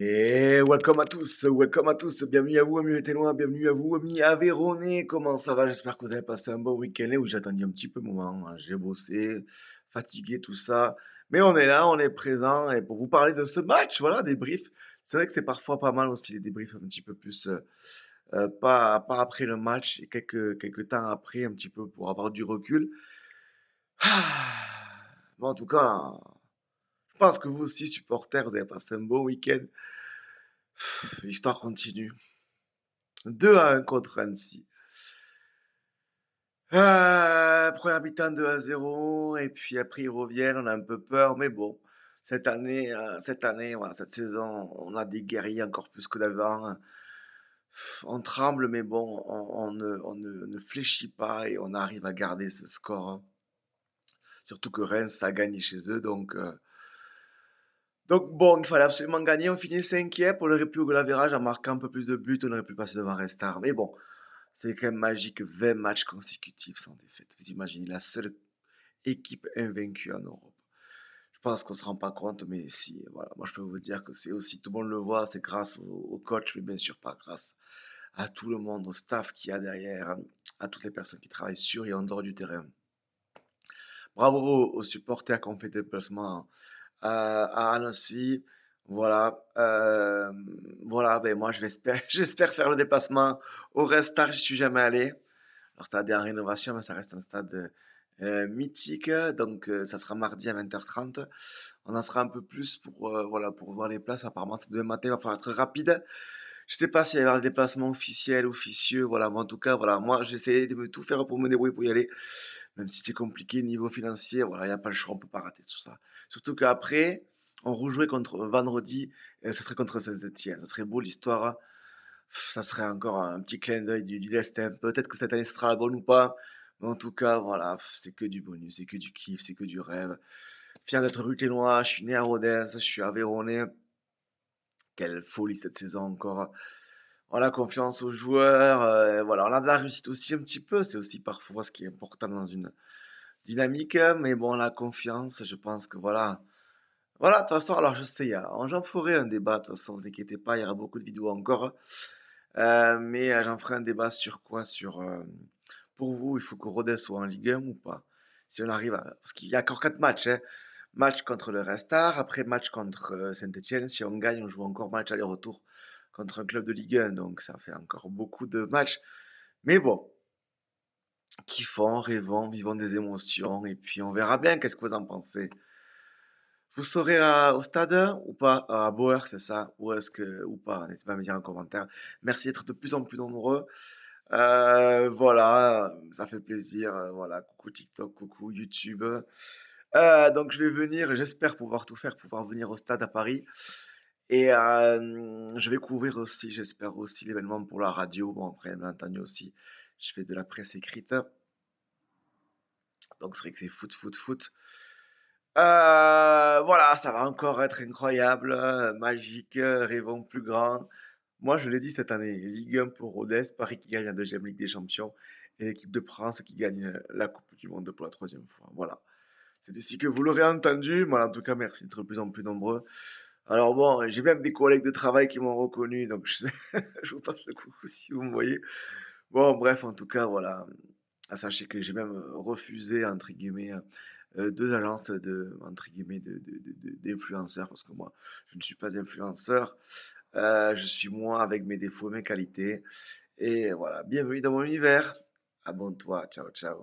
Et welcome à tous, bienvenue à vous amis Ténois, bienvenue à vous amis Aveyronnais, comment ça va? J'espère que vous avez passé un bon week-end où j'ai attendu un petit peu le moment, hein. J'ai bossé, fatigué, tout ça, mais on est là, on est présent et pour vous parler de ce match, voilà, débrief. C'est vrai que c'est parfois pas mal aussi les débriefs un petit peu plus, pas après le match et quelques temps après un petit peu pour avoir du recul. Ah! Bon en tout cas, je pense que vous aussi supporters, vous avez passé un bon week-end. L'histoire continue. 2-1 contre Annecy. 1 mi-temps 2-0 et puis après ils reviennent, on a un peu peur, mais bon, cette année, voilà, cette saison, on a des guerriers encore plus que d'avant. On tremble, mais bon, on ne fléchit pas et on arrive à garder ce score. Surtout que Reims a gagné chez eux, donc bon, il fallait absolument gagner. On finit 5e, on aurait pu au goal en marquant un peu plus de buts, on aurait pu passer devant Restart. Mais bon, c'est quand même magique, 20 matchs consécutifs sans défaite. Vous imaginez la seule équipe invaincue en Europe. Je pense qu'on se rend pas compte, mais si, voilà. Moi, je peux vous dire que c'est aussi, tout le monde le voit, c'est grâce au coach, mais bien sûr pas grâce à tout le monde, au staff qu'il y a derrière, à toutes les personnes qui travaillent sur et en dehors du terrain. Bravo aux supporters qui ont fait des déplacements à Annecy. Voilà, voilà, ben moi j'espère faire le déplacement au Restart, j'y suis jamais allé. Alors stade est en rénovation, mais ça reste un stade mythique, donc ça sera mardi à 20h30. On en sera un peu plus pour, voilà, pour voir les places. Apparemment, c'est demain matin, il va falloir être rapide. Je sais pas s'il va y avoir des déplacements officiels, officieux, voilà, mais en tout cas, voilà, moi j'essaie de me tout faire pour me débrouiller pour y aller, même si c'est compliqué niveau financier, voilà, il y a pas le choix, on peut pas rater tout ça. Surtout qu'après, on rejouerait contre vendredi, ça serait contre Saint-Étienne. Ça serait beau l'histoire. Ça serait encore un petit clin d'œil du destin. Peut-être que cette année ce sera la bonne ou pas, mais en tout cas, voilà, c'est que du bonus, c'est que du kiff, c'est que du rêve. Fier d'être ruténois, je suis né à Rodez, je suis aveyronnais. Quelle folie cette saison encore. On a confiance aux joueurs, voilà, on a de la réussite aussi un petit peu, c'est aussi parfois ce qui est important dans une dynamique, mais bon, la confiance, je pense que voilà. Voilà, de toute façon, alors je sais, j'en ferai un débat, de toute façon, vous inquiétez pas, il y aura beaucoup de vidéos encore. Mais j'en ferai un débat sur quoi? Pour vous, il faut que Rodez soit en Ligue 1 ou pas? Si on arrive à parce qu'il y a encore 4 matchs, hein. Match contre le Restart, après match contre, Saint-Étienne. Si on gagne, on joue encore match aller-retour contre un club de Ligue 1, donc ça fait encore beaucoup de matchs. Mais bon, kiffons, rêvons, vivons des émotions et puis on verra bien. Qu'est-ce que vous en pensez? Vous serez au stade ou pas? À Bauer, c'est ça? Ou est-ce que ou pas? N'hésitez pas à me dire en commentaire. Merci d'être de plus en plus nombreux. Voilà, ça fait plaisir, voilà. Coucou TikTok, coucou YouTube. Donc je vais venir, j'espère pouvoir tout faire, pouvoir venir au stade à Paris et je vais couvrir aussi, j'espère aussi l'événement pour la radio. Bon après, bien entendu aussi, je fais de la presse écrite, donc c'est vrai que c'est foot, foot, foot. Voilà, ça va encore être incroyable, magique, rêvons plus grand. Moi, je l'ai dit cette année, Ligue 1 pour Rodez, Paris qui gagne la deuxième Ligue des Champions et l'équipe de France qui gagne la Coupe du Monde pour la troisième fois. Voilà. C'est d'ici que vous l'aurez entendu. Moi, en tout cas, merci d'être de plus en plus nombreux. Alors bon, j'ai même des collègues de travail qui m'ont reconnu, donc je vous passe le coucou si vous me voyez. Bon, bref, en tout cas, voilà. Sachez que j'ai même refusé, entre guillemets, 2 agences de, entre guillemets, d'influenceurs, parce que moi, je ne suis pas influenceur. Je suis moi avec mes défauts et mes qualités. Et voilà, bienvenue dans mon univers. Abonne-toi, ciao, ciao.